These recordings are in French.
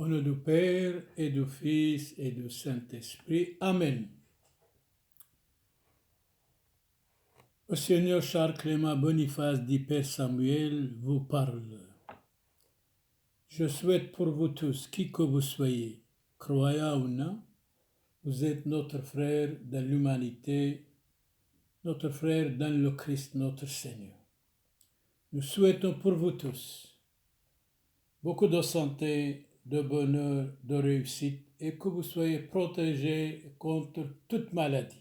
Au nom du Père et du Fils et du Saint-Esprit. Amen. Le Seigneur Charles Clément Boniface dit Père Samuel vous parle. Je souhaite pour vous tous, qui que vous soyez, croyants ou non, vous êtes notre frère dans l'humanité, notre frère dans le Christ, notre Seigneur. Nous souhaitons pour vous tous beaucoup de santé, de bonheur, de réussite et que vous soyez protégés contre toute maladie.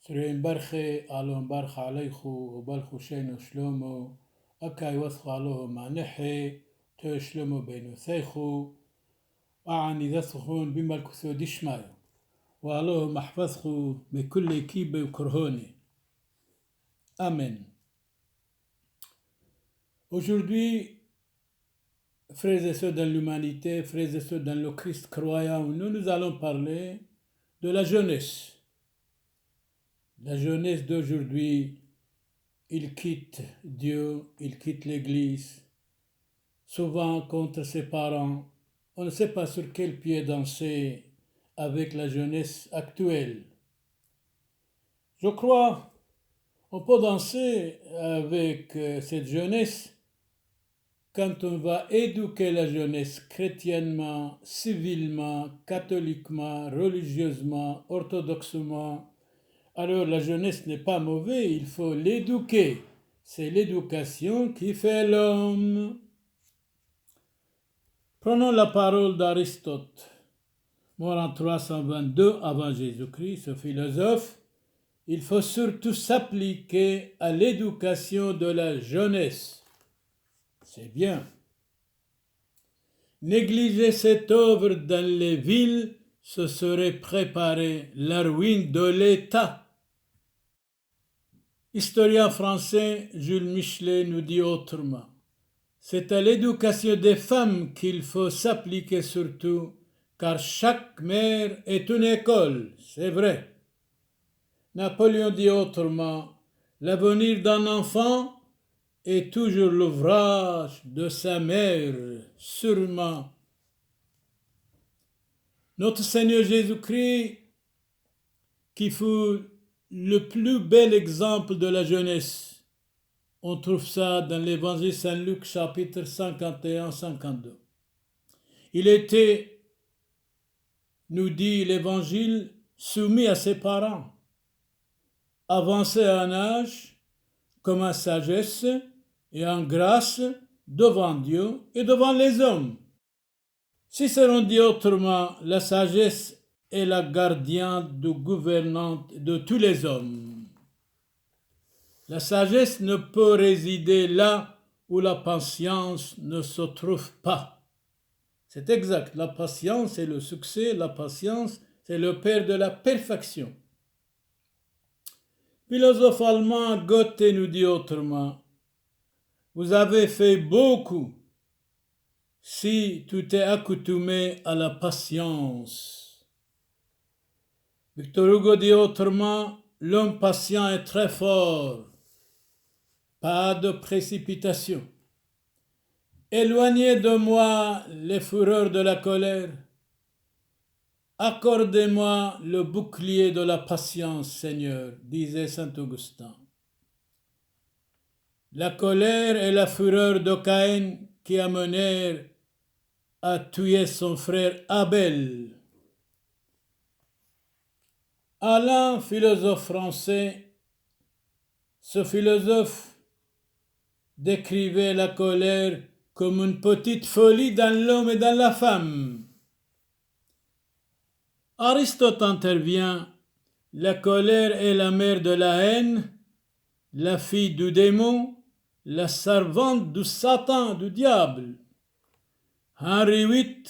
سرين برخي علوم برخ عليخو وبلخو شينو شلومو أكاي وثخو علوه معنحي تو شلومو بينو ثيخو أعني ذثخون بما الكثو ديشمايو وعلوه محفظخو بكل كيبة وكرهوني. Amen. Aujourd'hui, frères et sœurs dans l'humanité, frères et sœurs dans le Christ croyant, nous allons parler de la jeunesse. La jeunesse d'aujourd'hui, il quitte Dieu, il quitte l'Église, souvent contre ses parents. On ne sait pas sur quel pied danser avec la jeunesse actuelle. Je crois on peut danser avec cette jeunesse quand on va éduquer la jeunesse chrétiennement, civilement, catholiquement, religieusement, orthodoxement. Alors la jeunesse n'est pas mauvaise, il faut l'éduquer. C'est l'éducation qui fait l'homme. Prenons la parole d'Aristote, mort en 322 avant Jésus-Christ, ce philosophe. Il faut surtout s'appliquer à l'éducation de la jeunesse. C'est bien. Négliger cette œuvre dans les villes, ce serait préparer la ruine de l'État. Historien français Jules Michelet nous dit autrement. C'est à l'éducation des femmes qu'il faut s'appliquer surtout, car chaque mère est une école, c'est vrai. Napoléon dit autrement, l'avenir d'un enfant est toujours l'ouvrage de sa mère, sûrement. Notre Seigneur Jésus-Christ, qui fut le plus bel exemple de la jeunesse, on trouve ça dans l'évangile Saint-Luc chapitre 51-52. Il était, nous dit l'évangile, soumis à ses parents, avancé en âge, comme en sagesse et en grâce devant Dieu et devant les hommes. Si c'est dit autrement, la sagesse est la gardienne de gouvernante de tous les hommes. La sagesse ne peut résider là où la patience ne se trouve pas. C'est exact, la patience c'est le succès, la patience c'est le père de la perfection. Philosophe allemand Goethe nous dit autrement, vous avez fait beaucoup si tu t'es accoutumé à la patience. Victor Hugo dit autrement, l'homme patient est très fort, pas de précipitation. Éloignez de moi les fureurs de la colère. Accordez-moi le bouclier de la patience, Seigneur, disait saint Augustin. La colère et la fureur de Caïn qui amenèrent à tuer son frère Abel. Alain, philosophe français, ce philosophe décrivait la colère comme une petite folie dans l'homme et dans la femme. Aristote intervient, la colère est la mère de la haine, la fille du démon, la servante du Satan, du diable. Henri VIII,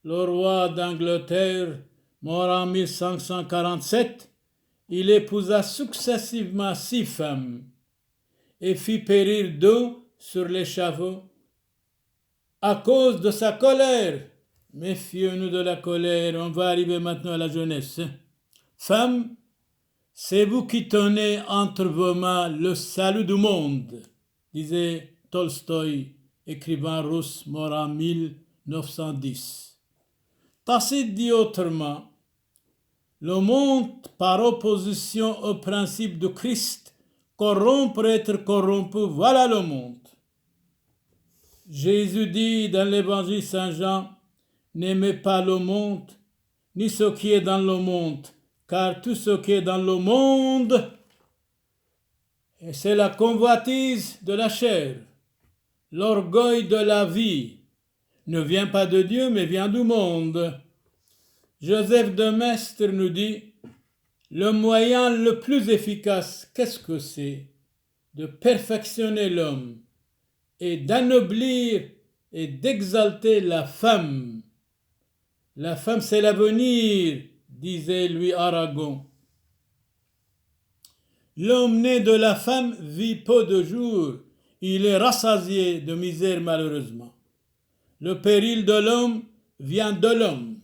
le roi d'Angleterre, mort en 1547, il épousa successivement 6 femmes et fit périr 2 sur l'échafaud à cause de sa colère. Méfions-nous de la colère, on va arriver maintenant à la jeunesse. Femmes, c'est vous qui tenez entre vos mains le salut du monde, disait Tolstoï, écrivain russe mort en 910. Tacite dit autrement, le monde, par opposition au principe de Christ, corrompre, être corrompu, voilà le monde. Jésus dit dans l'évangile Saint-Jean, n'aimez pas le monde, ni ce qui est dans le monde, car tout ce qui est dans le monde, c'est la convoitise de la chair, l'orgueil de la vie, ne vient pas de Dieu, mais vient du monde. Joseph de Maistre nous dit, le moyen le plus efficace, qu'est-ce que c'est? De perfectionner l'homme et d'anoblir et d'exalter la femme. La femme, c'est l'avenir, disait Louis Aragon. L'homme né de la femme vit peu de jours, il est rassasié de misère malheureusement. Le péril de l'homme vient de l'homme.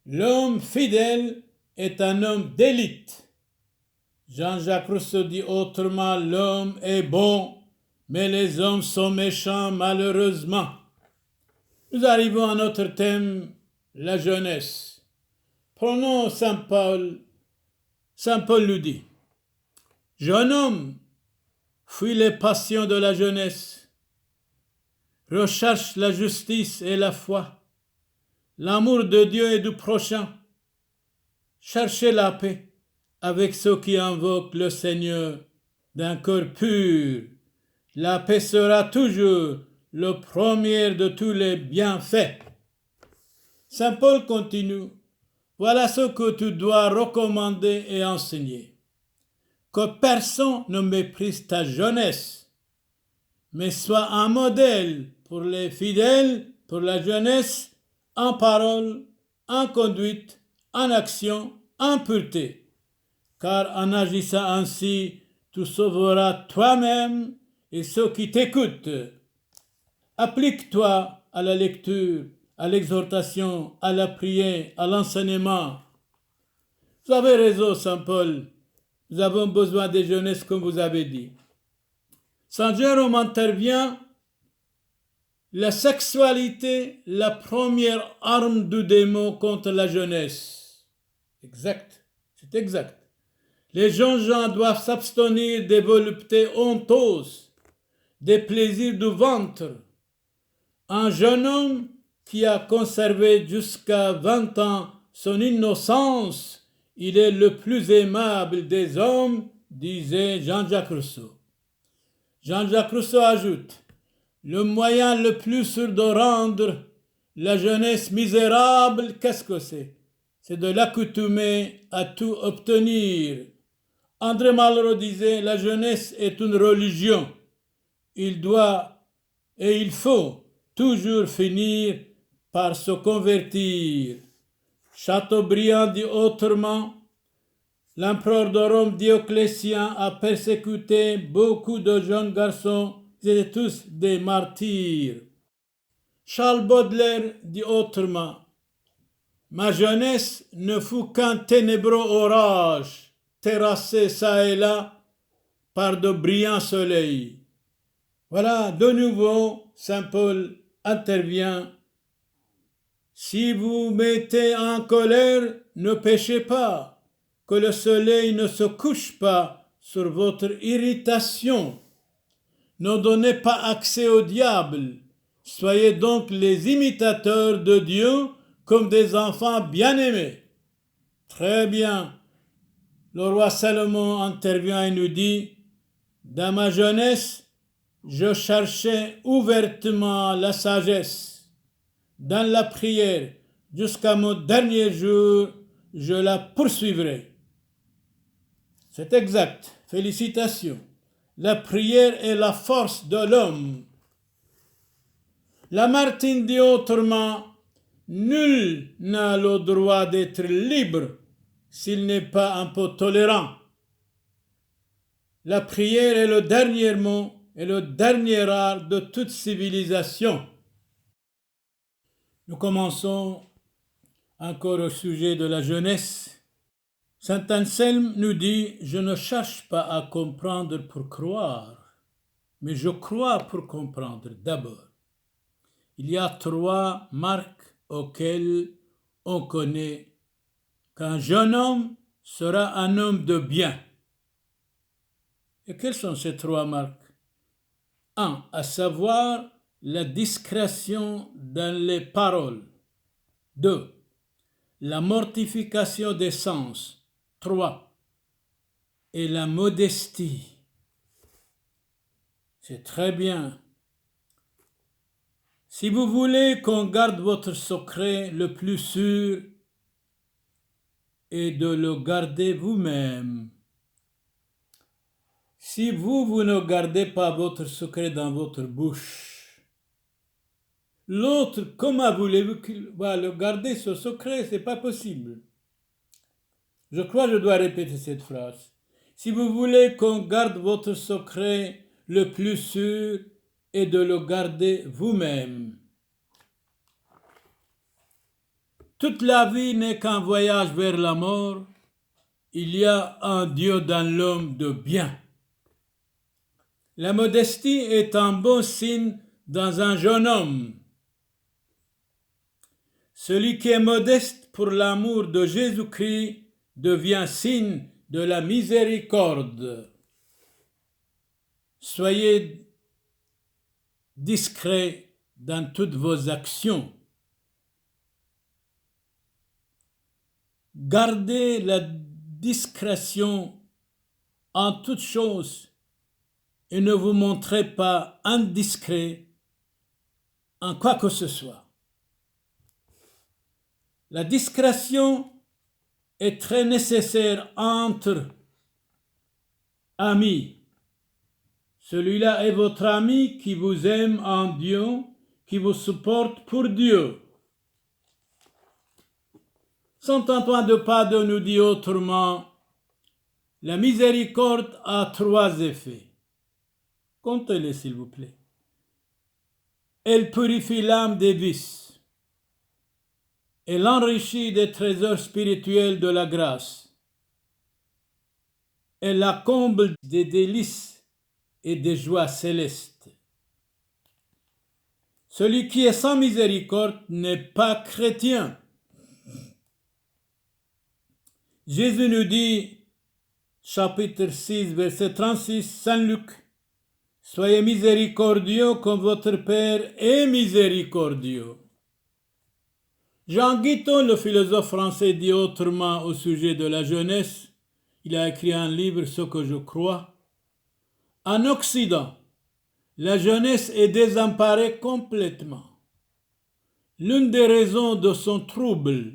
L'homme fidèle est un homme d'élite. Jean-Jacques Rousseau dit autrement, l'homme est bon, mais les hommes sont méchants malheureusement. Nous arrivons à notre thème, la jeunesse. Prenons Saint Paul. Saint Paul nous dit, jeune homme, fuis les passions de la jeunesse, recherche la justice et la foi, l'amour de Dieu et du prochain, cherchez la paix avec ceux qui invoquent le Seigneur d'un cœur pur. La paix sera toujours le premier de tous les bienfaits. Saint Paul continue, voilà ce que tu dois recommander et enseigner. Que personne ne méprise ta jeunesse, mais sois un modèle pour les fidèles, pour la jeunesse, en parole, en conduite, en action, en pureté. Car en agissant ainsi, tu sauveras toi-même et ceux qui t'écoutent. Applique-toi à la lecture, à l'exhortation, à la prière, à l'enseignement. Vous avez raison, Saint Paul. Nous avons besoin des jeunesses, comme vous avez dit. Saint Jérôme intervient. La sexualité, la première arme du démon contre la jeunesse. Exact, c'est exact. Les jeunes gens doivent s'abstenir des voluptés honteuses, des plaisirs du ventre. Un jeune homme qui a conservé jusqu'à 20 ans son innocence, il est le plus aimable des hommes, disait Jean-Jacques Rousseau. Jean-Jacques Rousseau ajoute, le moyen le plus sûr de rendre la jeunesse misérable, qu'est-ce que c'est? C'est de l'accoutumer à tout obtenir. André Malraux disait, la jeunesse est une religion. Il doit et il faut toujours finir par se convertir. Chateaubriand dit autrement, l'empereur de Rome Dioclétien a persécuté beaucoup de jeunes garçons, ils étaient tous des martyrs. Charles Baudelaire dit autrement, ma jeunesse ne fut qu'un ténébreux orage, terrassé çà et là par de brillants soleils. Voilà, de nouveau, Saint Paul intervient. Si vous mettez en colère, ne péchez pas, que le soleil ne se couche pas sur votre irritation. Ne donnez pas accès au diable. Soyez donc les imitateurs de Dieu comme des enfants bien-aimés. Très bien. Le roi Salomon intervient et nous dit, dans ma jeunesse, je cherchais ouvertement la sagesse. Dans la prière, jusqu'à mon dernier jour, je la poursuivrai. C'est exact. Félicitations. La prière est la force de l'homme. Lamartine dit autrement, nul n'a le droit d'être libre s'il n'est pas un peu tolérant. La prière est le dernier mot et le dernier art de toute civilisation. Nous commençons encore au sujet de la jeunesse. Saint Anselme nous dit, je ne cherche pas à comprendre pour croire, mais je crois pour comprendre d'abord. il y a 3 marques auxquelles on connaît qu'un jeune homme sera un homme de bien. Et quelles sont ces 3 marques? 1. À savoir la discrétion dans les paroles. 2. La mortification des sens. 3. Et la modestie. C'est très bien. Si vous voulez qu'on garde votre secret, le plus sûr est de le garder vous-même. Si vous ne gardez pas votre secret dans votre bouche, l'autre, comment voulez-vous qu'il va le garder, ce secret? C'est pas possible. Je crois que je dois répéter cette phrase. Si vous voulez qu'on garde votre secret, le plus sûr est de le garder vous-même. Toute la vie n'est qu'un voyage vers la mort. Il y a un Dieu dans l'homme de bien. La modestie est un bon signe dans un jeune homme. Celui qui est modeste pour l'amour de Jésus-Christ devient signe de la miséricorde. Soyez discrets dans toutes vos actions. Gardez la discrétion en toutes choses et ne vous montrez pas indiscret en quoi que ce soit. La discrétion est très nécessaire entre amis. Celui-là est votre ami qui vous aime en Dieu, qui vous supporte pour Dieu. Saint Antoine de Padoue nous dit autrement, la miséricorde a 3 effets. Comptez-les s'il vous plaît. Elle purifie l'âme des vices. Elle enrichit des trésors spirituels de la grâce. Elle la comble des délices et des joies célestes. Celui qui est sans miséricorde n'est pas chrétien. Jésus nous dit, chapitre 6, verset 36, Saint Luc, « Soyez miséricordieux comme votre Père est miséricordieux. » Jean Guitton, le philosophe français, dit autrement au sujet de la jeunesse, il a écrit un livre, Ce que je crois. En Occident, la jeunesse est désemparée complètement. L'une des raisons de son trouble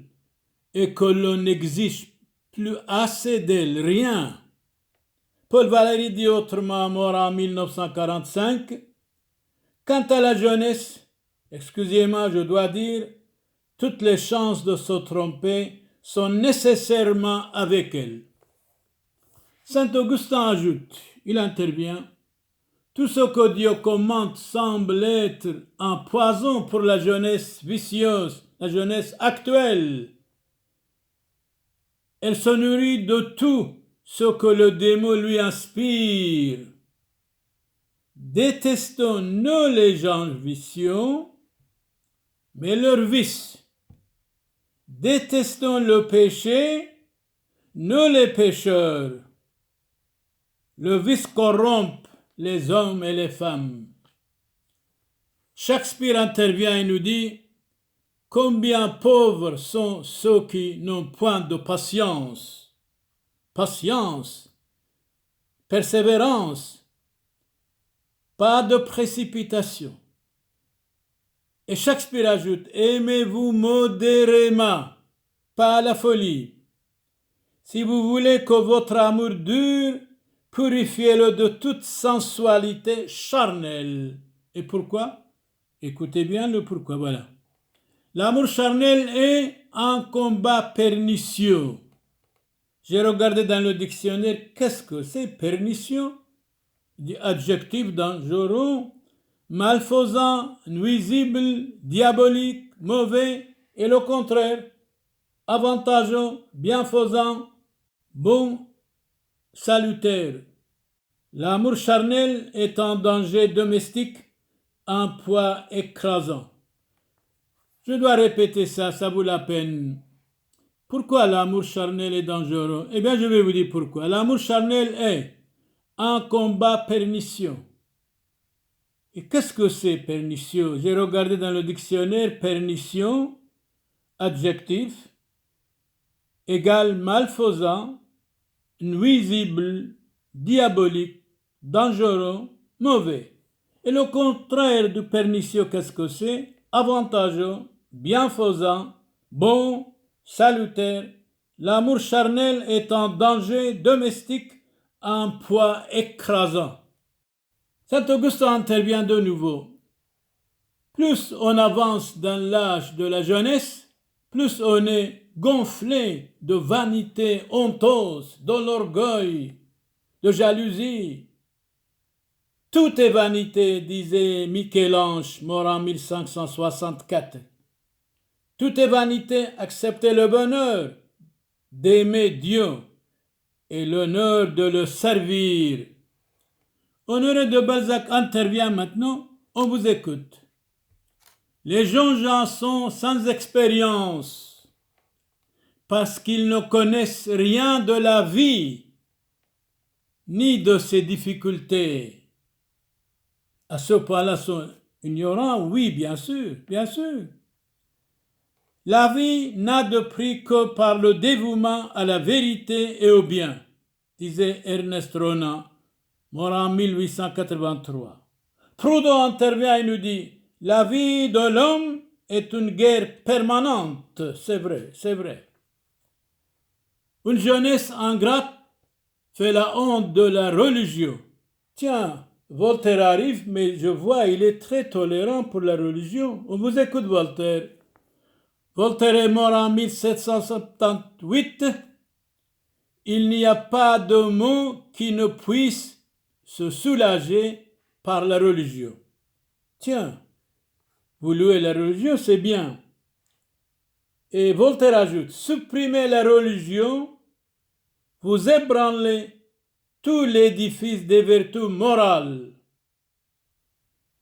est que l'on n'exige plus assez d'elle, rien. Paul Valéry dit autrement, mort en 1945, quant à la jeunesse, excusez-moi, je dois dire, toutes les chances de se tromper sont nécessairement avec elle. Saint Augustin ajoute, il intervient, tout ce que Dieu commande semble être un poison pour la jeunesse vicieuse, la jeunesse actuelle. Elle se nourrit de tout ce que le démon lui inspire. Détestons non les gens vicieux, mais leurs vices. Détestons le péché, non les pécheurs. Le vice corrompt les hommes et les femmes. Shakespeare intervient et nous dit « Combien pauvres sont ceux qui n'ont point de patience, patience, persévérance, pas de précipitation. » Et Shakespeare ajoute « Aimez-vous modérément, pas à la folie. Si vous voulez que votre amour dure, purifiez-le de toute sensualité charnelle. » Et pourquoi? Écoutez bien le pourquoi, voilà. L'amour charnel est un combat pernicieux. J'ai regardé dans le dictionnaire, qu'est-ce que c'est pernicieux? Adjectif dangereux, malfaisant, nuisible, diabolique, mauvais, et le contraire, avantageux, bienfaisant, bon, salutaire. L'amour charnel est un danger domestique, un poids écrasant. Je dois répéter ça, ça vaut la peine. Pourquoi l'amour charnel est dangereux? Eh bien, je vais vous dire pourquoi. L'amour charnel est un combat pernicieux. Et qu'est-ce que c'est pernicieux? J'ai regardé dans le dictionnaire pernicieux, adjectif, égale malfaisant, nuisible, diabolique, dangereux, mauvais. Et le contraire du pernicieux, qu'est-ce que c'est? Avantageux, bienfaisant, bon, salutaire. L'amour charnel est un danger domestique, un poids écrasant. Saint Augustin intervient de nouveau. Plus on avance dans l'âge de la jeunesse, plus on est gonflé de vanité honteuse, de l'orgueil, de jalousie. Tout est vanité, disait Michel-Ange, mort en 1564. Tout est vanité, excepté le bonheur d'aimer Dieu et l'honneur de le servir. Honoré de Balzac intervient maintenant, on vous écoute. Les gens sont sans expérience parce qu'ils ne connaissent rien de la vie ni de ses difficultés. À ce point-là, sont ignorants? Oui, bien sûr, bien sûr. La vie n'a de prix que par le dévouement à la vérité et au bien, disait Ernest Renan, mort en 1883. Proudhon intervient et nous dit « La vie de l'homme est une guerre permanente. » C'est vrai, c'est vrai. Une jeunesse ingrate fait la honte de la religion. Tiens, Voltaire arrive, mais je vois il est très tolérant pour la religion. On vous écoute, Voltaire. Voltaire est mort en 1778. Il n'y a pas de mot qui ne puisse se soulager par la religion. Tiens, vous louez la religion, c'est bien. Et Voltaire ajoute, supprimez la religion, vous ébranlez tout l'édifice des vertus morales.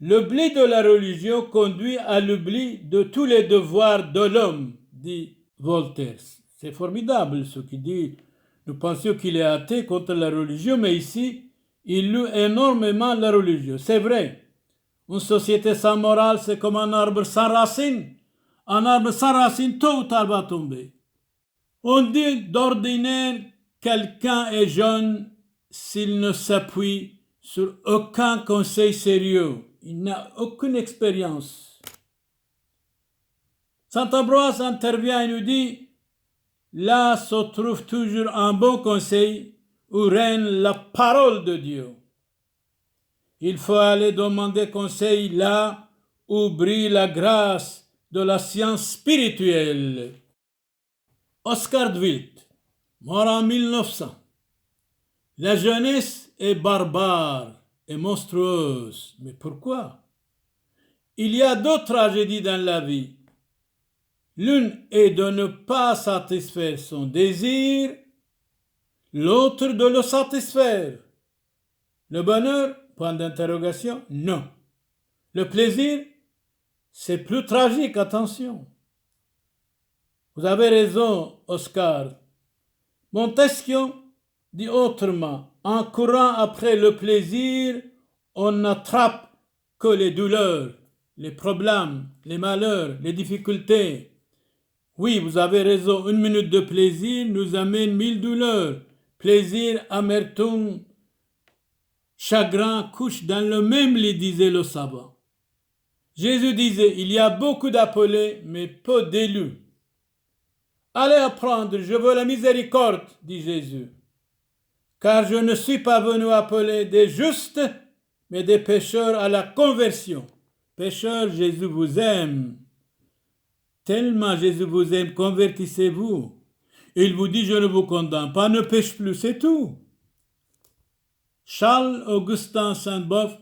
L'oubli de la religion conduit à l'oubli de tous les devoirs de l'homme, dit Voltaire. C'est formidable ce qu'il dit. Nous pensions qu'il est athée contre la religion, mais ici, il loue énormément la religion. C'est vrai. Une société sans morale, c'est comme un arbre sans racines. Un arbre sans racines, tôt ou tard, va tomber. On dit d'ordinaire, quelqu'un est jeune s'il ne s'appuie sur aucun conseil sérieux. Il n'a aucune expérience. Saint Ambroise intervient et nous dit, là se trouve toujours un bon conseil où règne la parole de Dieu. Il faut aller demander conseil là où brille la grâce de la science spirituelle. Oscar Wilde, mort en 1900. La jeunesse est barbare et monstrueuse. Mais pourquoi? Il y a deux tragédies dans la vie. L'une est de ne pas satisfaire son désir, l'autre de le satisfaire. Le bonheur, point d'interrogation, non. Le plaisir, c'est plus tragique, attention. Vous avez raison, Oscar. Montesquieu dit autrement, en courant après le plaisir, on n'attrape que les douleurs, les problèmes, les malheurs, les difficultés. Oui, vous avez raison, une minute de plaisir nous amène 1000 douleurs. Plaisir, amertume, chagrin couchent dans le même lit, disait le savant. Jésus disait, il y a beaucoup d'appelés, mais peu d'élus. Allez apprendre, je veux la miséricorde, dit Jésus. Car je ne suis pas venu appeler des justes, mais des pécheurs à la conversion. Pécheurs, Jésus vous aime. Tellement Jésus vous aime, convertissez-vous. Il vous dit, je ne vous condamne pas, ne pêche plus, c'est tout. Charles-Augustin Sainte-Beuve,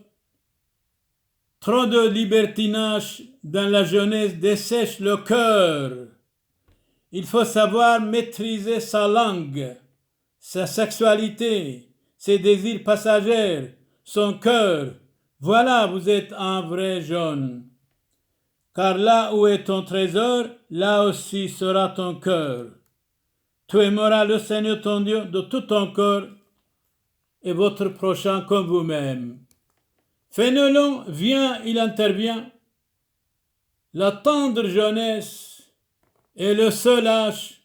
trop de libertinage dans la jeunesse dessèche le cœur. Il faut savoir maîtriser sa langue, sa sexualité, ses désirs passagers, son cœur. Voilà, vous êtes un vrai jeune. car là où est ton trésor, là aussi sera ton cœur. Tu aimeras le Seigneur ton Dieu de tout ton cœur et votre prochain comme vous-même. Fénelon vient, il intervient. La tendre jeunesse est le seul âge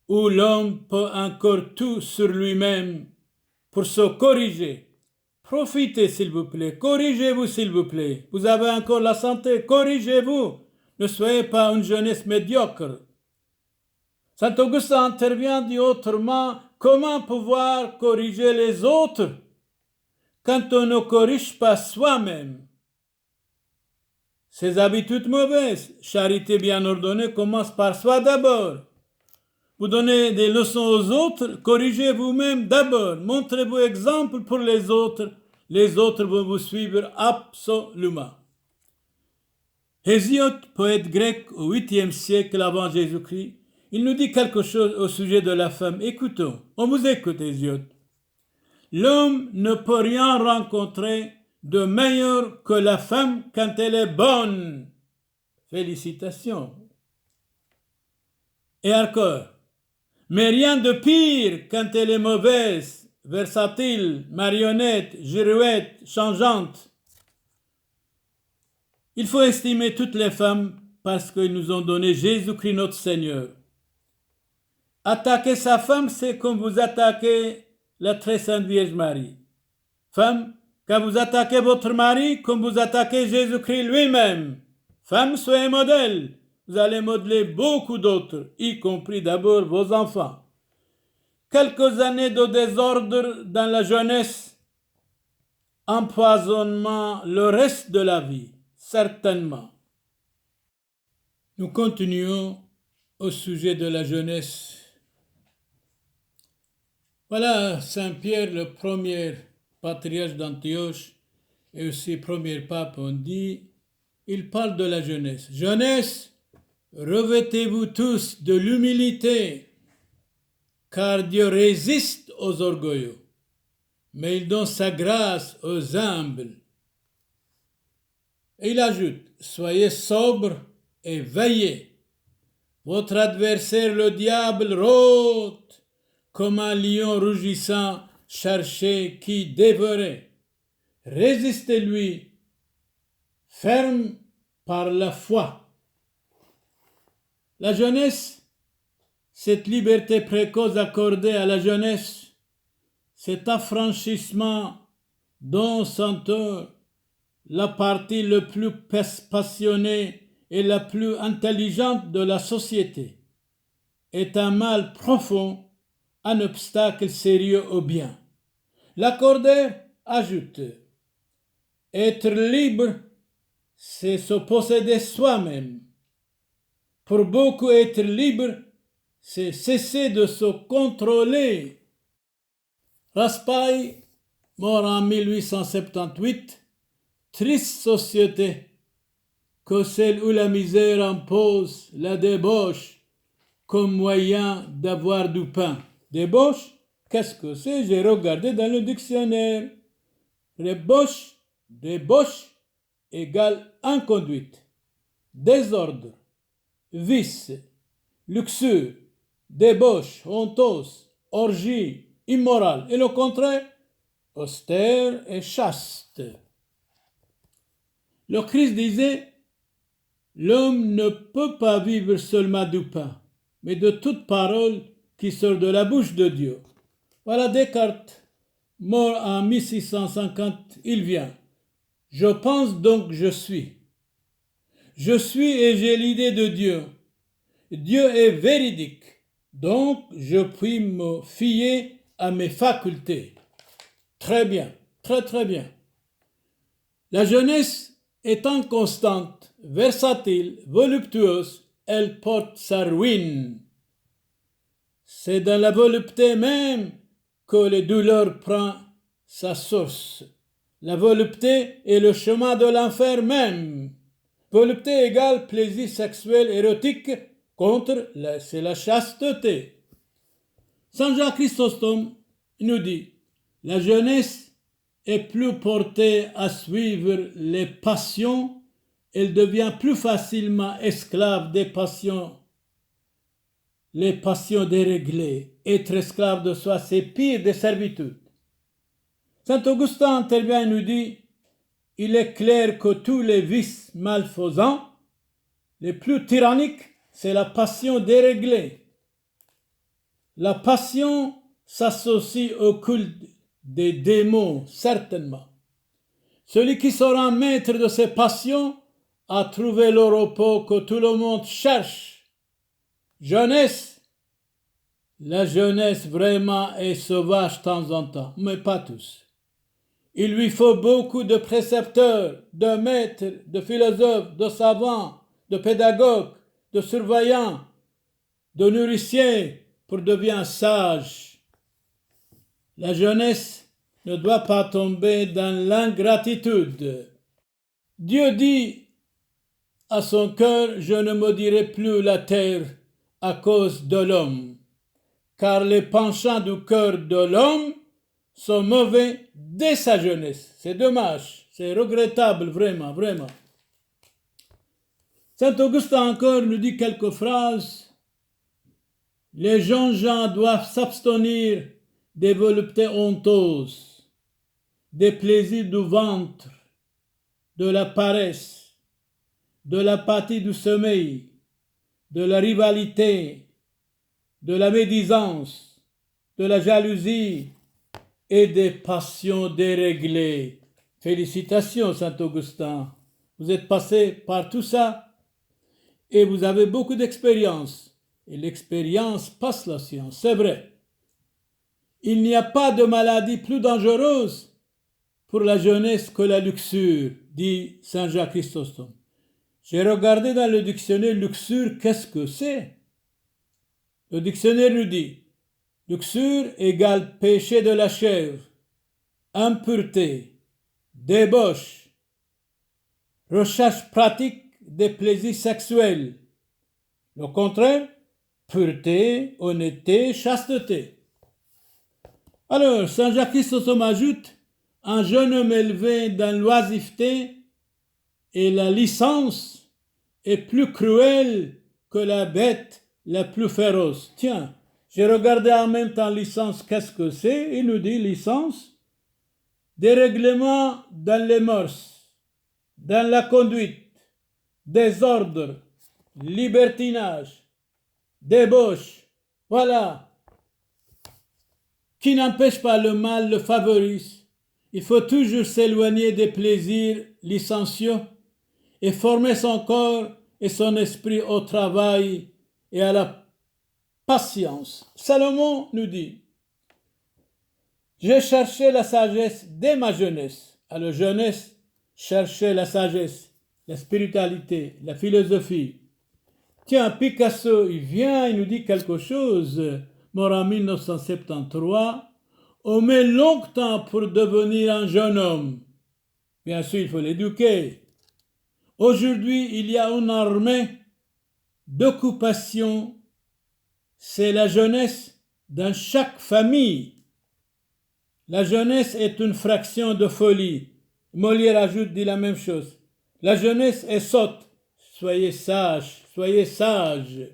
où l'homme peut encore tout sur lui-même pour se corriger. Profitez s'il vous plaît, corrigez-vous s'il vous plaît. Vous avez encore la santé, corrigez-vous. Ne soyez pas une jeunesse médiocre. Saint Augustin intervient dit autrement, comment pouvoir corriger les autres quand on ne corrige pas soi-même? Ces habitudes mauvaises, charité bien ordonnée, commence par soi d'abord. Vous donnez des leçons aux autres, corrigez vous-même d'abord, montrez-vous exemple pour les autres vont vous suivre absolument. Hésiode, poète grec au 8e siècle avant Jésus-Christ, il nous dit quelque chose au sujet de la femme. Écoutons, on vous écoute Hésiode. L'homme ne peut rien rencontrer de meilleur que la femme quand elle est bonne. Félicitations. Et encore, mais rien de pire quand elle est mauvaise, versatile, marionnette, girouette, changeante. Il faut estimer toutes les femmes parce qu'ils nous ont donné Jésus-Christ notre Seigneur. Attaquer sa femme, c'est comme vous attaquez la très sainte Vierge Marie. Femme, quand vous attaquez votre mari, comme vous attaquez Jésus-Christ lui-même. Femme, soyez modèle. Vous allez modeler beaucoup d'autres, y compris d'abord vos enfants. Quelques années de désordre dans la jeunesse, empoisonnement le reste de la vie, certainement. Nous continuons au sujet de la jeunesse. Voilà Saint Pierre, le premier patriarche d'Antioche et aussi premier pape, on dit, il parle de la jeunesse. Jeunesse, revêtez-vous tous de l'humilité, car Dieu résiste aux orgueilleux, mais il donne sa grâce aux humbles. Et il ajoute, soyez sobres et veillez. Votre adversaire, le diable, rôde comme un lion rugissant, cherchez qui dévorer. Résistez-lui, ferme par la foi. La jeunesse, cette liberté précoce accordée à la jeunesse, cet affranchissement dont s'entoure la partie le plus passionnée et la plus intelligente de la société, est un mal profond, un obstacle sérieux au bien. Lacordaire ajoute, être libre, c'est se posséder soi-même. Pour beaucoup, être libre, c'est cesser de se contrôler. Raspail, mort en 1878, triste société que celle où la misère impose la débauche comme moyen d'avoir du pain. Débauche, qu'est-ce que c'est? J'ai regardé dans le dictionnaire. Débauche égale inconduite, désordre, vice, luxure, débauche, honteuse, orgie, immorale. Et le contraire, austère et chaste. Le Christ disait, l'homme ne peut pas vivre seulement du pain, mais de toute parole qui sort de la bouche de Dieu. Voilà Descartes, mort en 1650, il vient. Je pense donc je suis. Je suis et j'ai l'idée de Dieu. Dieu est véridique, donc je puis me fier à mes facultés. Très bien, très très bien. La jeunesse étant constante, versatile, voluptueuse, elle porte sa ruine. C'est dans la volupté même que la douleur prend sa source. La volupté est le chemin de l'enfer même. Volupté égale plaisir sexuel érotique c'est la chasteté. Saint Jean Chrysostome nous dit, la jeunesse est plus portée à suivre les passions elle devient plus facilement esclave des passions, les passions déréglées. Être esclave de soi, c'est pire des servitudes. Saint Augustin intervient et nous dit, il est clair que tous les vices malfaisants, les plus tyranniques, c'est la passion déréglée. La passion s'associe au culte des démons, certainement. Celui qui sera maître de ses passions a trouvé le repos que tout le monde cherche. Jeunesse, la jeunesse vraiment est sauvage de temps en temps, mais pas tous. Il lui faut beaucoup de précepteurs, de maîtres, de philosophes, de savants, de pédagogues, de surveillants, de nourriciers pour devenir sage. La jeunesse ne doit pas tomber dans l'ingratitude. Dieu dit à son cœur, je ne maudirai plus la terre à cause de l'homme, car les penchants du cœur de l'homme sont mauvais dès sa jeunesse. C'est dommage, c'est regrettable, vraiment, vraiment. Saint Augustin encore nous dit quelques phrases. Les jeunes gens doivent s'abstenir des voluptés honteuses, des plaisirs du ventre, de la paresse, de l'apathie du sommeil, de la rivalité, de la médisance, de la jalousie et des passions déréglées. Félicitations, Saint Augustin. Vous êtes passé par tout ça et vous avez beaucoup d'expérience. Et l'expérience passe la science, c'est vrai. Il n'y a pas de maladie plus dangereuse pour la jeunesse que la luxure, dit Saint Jacques Chrysostome. J'ai regardé dans le dictionnaire luxure, qu'est-ce que c'est? Le dictionnaire nous dit luxure égale péché de la chair, impureté, débauche, recherche pratique des plaisirs sexuels. Le contraire, pureté, honnêteté, chasteté. Alors, Saint Jacques Chrysostome ajoute, un jeune homme élevé dans l'oisiveté et la licence est plus cruel que la bête la plus féroce. Tiens, j'ai regardé en même temps licence, qu'est-ce que c'est? Il nous dit licence, dérèglement dans les mœurs, dans la conduite, désordre, libertinage, débauche, voilà, qui n'empêche pas le mal, le favorise. Il faut toujours s'éloigner des plaisirs licencieux et former son corps et son esprit au travail et à la patience. Salomon nous dit, j'ai cherché la sagesse dès ma jeunesse. À la jeunesse, chercher la sagesse, la spiritualité, la philosophie. Tiens, Picasso, il vient, il nous dit quelque chose, mort en 1973, on met longtemps pour devenir un jeune homme. Bien sûr, il faut l'éduquer. Aujourd'hui, il y a une armée d'occupation. C'est la jeunesse dans chaque famille. La jeunesse est une fraction de folie. Molière ajoute, dit la même chose. La jeunesse est sotte. Soyez sages, soyez sages.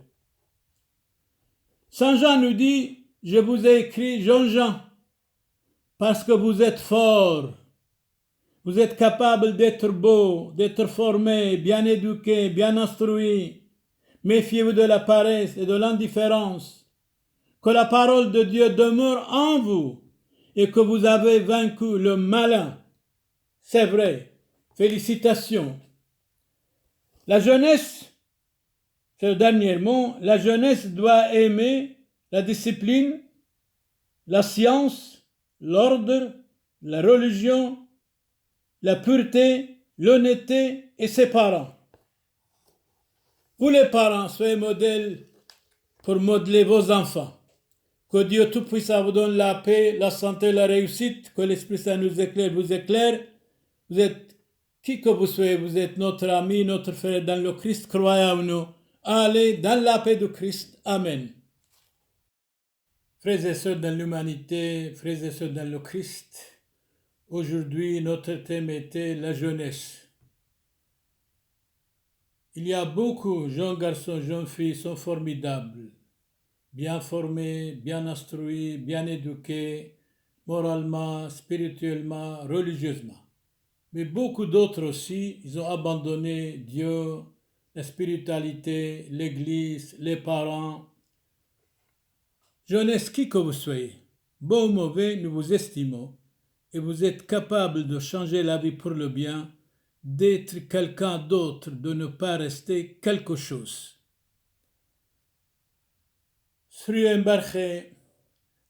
Saint Jean nous dit, je vous ai écrit, jeunes gens, parce que vous êtes forts. Vous êtes capables d'être beaux, d'être formés, bien éduqués, bien instruits. Méfiez-vous de la paresse et de l'indifférence. Que la parole de Dieu demeure en vous et que vous avez vaincu le malin. C'est vrai. Félicitations. La jeunesse, c'est le dernier mot, la jeunesse doit aimer la discipline, la science, l'ordre, la religion, la pureté, l'honnêteté et ses parents. Vous les parents, soyez modèles pour modeler vos enfants. Que Dieu Tout-Puissant vous donne la paix, la santé, la réussite, que l'Esprit Saint nous éclaire, vous éclaire. Vous êtes qui que vous soyez, vous êtes notre ami, notre frère dans le Christ, croyez en nous. Allez dans la paix du Christ. Amen. Frères et sœurs dans l'humanité, frères et sœurs dans le Christ, aujourd'hui notre thème était la jeunesse. Il y a beaucoup, jeunes garçons, jeunes filles sont formidables, bien formés, bien instruits, bien éduqués, moralement, spirituellement, religieusement. Mais beaucoup d'autres aussi, ils ont abandonné Dieu, la spiritualité, l'Église, les parents. Jeunesse, qui que vous soyez, bon ou mauvais, nous vous estimons et vous êtes capable de changer la vie pour le bien, d'être quelqu'un d'autre, de ne pas rester quelque chose. سريو مبرخي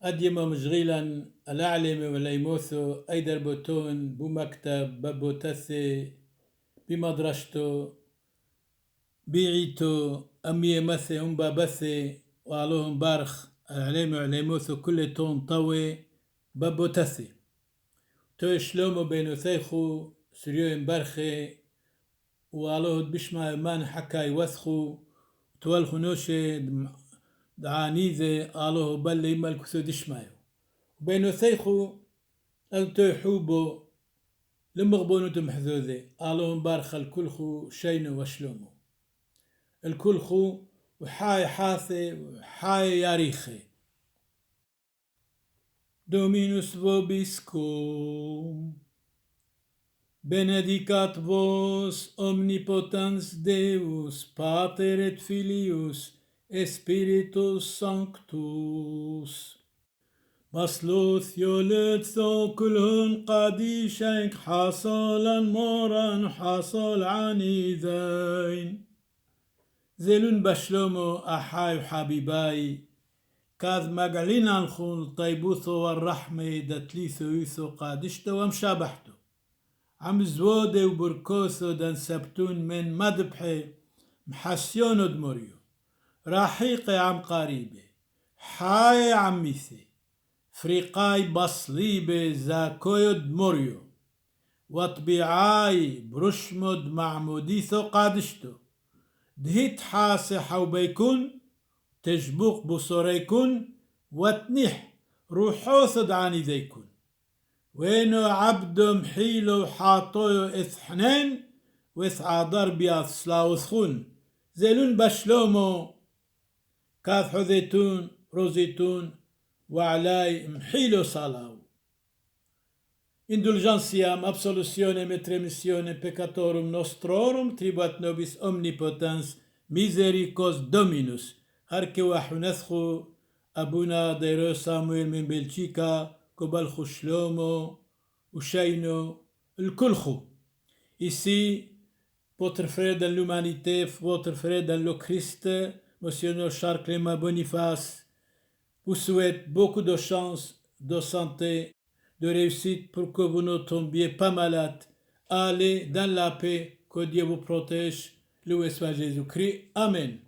أديما مشغيلا الأعلم والأيموثو أيدر بوتون بمكتب ببوتثي بمدرشتو بيعيتو أمي مثي أمبا بثي وعلوهم بارخ العلم والأيموثو كل تون طوي ببوتثي تو شلومو بينو ثيخو سريو مبرخي وعلوه بشما مان حكا يوثخو توالخو نوشي دعانيذي علوه بل يمال كثو دشمايو بينو ثيخو ألتو يحوبو لمغبونو تمحذوذي علوهم بارخ الكلخو شينو وشلومو الكلخو وحاي حاثي وحاي ياريخي دومينوس vobiscum benedicat vos omnipotens Deus Pater et Filius Spiritus Sanctus مسلوث يولدثو كلهن قديشك حصلا مورا حصل عنيذين زلون بشلومو أحاي وحبيباي كاذ مقعلين الخون طيبوثو والرحمة دتليثو يثو قادشتو ومشابحتو عم زوودي وبركوثو دان سبتون من مدبحي محسيونو دموريو راحيقي عم قريبي حاي عميثي فريقاي بصليبي زاكويو دموريو وطبيعاي برشمد معموديثو قادشتو دهيت حاسي حوبيكون تجبوق بصوريكون وتنيح روحوث دعاني ذيكون وينو عبد محيلو حاطويو إثحنين وإث عادر بياث سلاوثخون زيلون بشلومو كاث حذيتون روزيتون وعلاي محيلو صلاو Indulgentiam absolutionem et remissionem peccatorum nostrorum tribuat nobis omnipotens misericors Dominus هركي وحنثخو أبونا ديرو سامويل من بلجيكا كوبالخو شلومو وشينو الكلخو Ici, votre frère dans l'humanité, votre frère dans le Christ, Monsieur Charles Clément Boniface, vous souhaite beaucoup de chance, de santé, de réussite pour que vous ne tombiez pas malade. Allez dans la paix, que Dieu vous protège. Loué soit Jésus-Christ. Amen.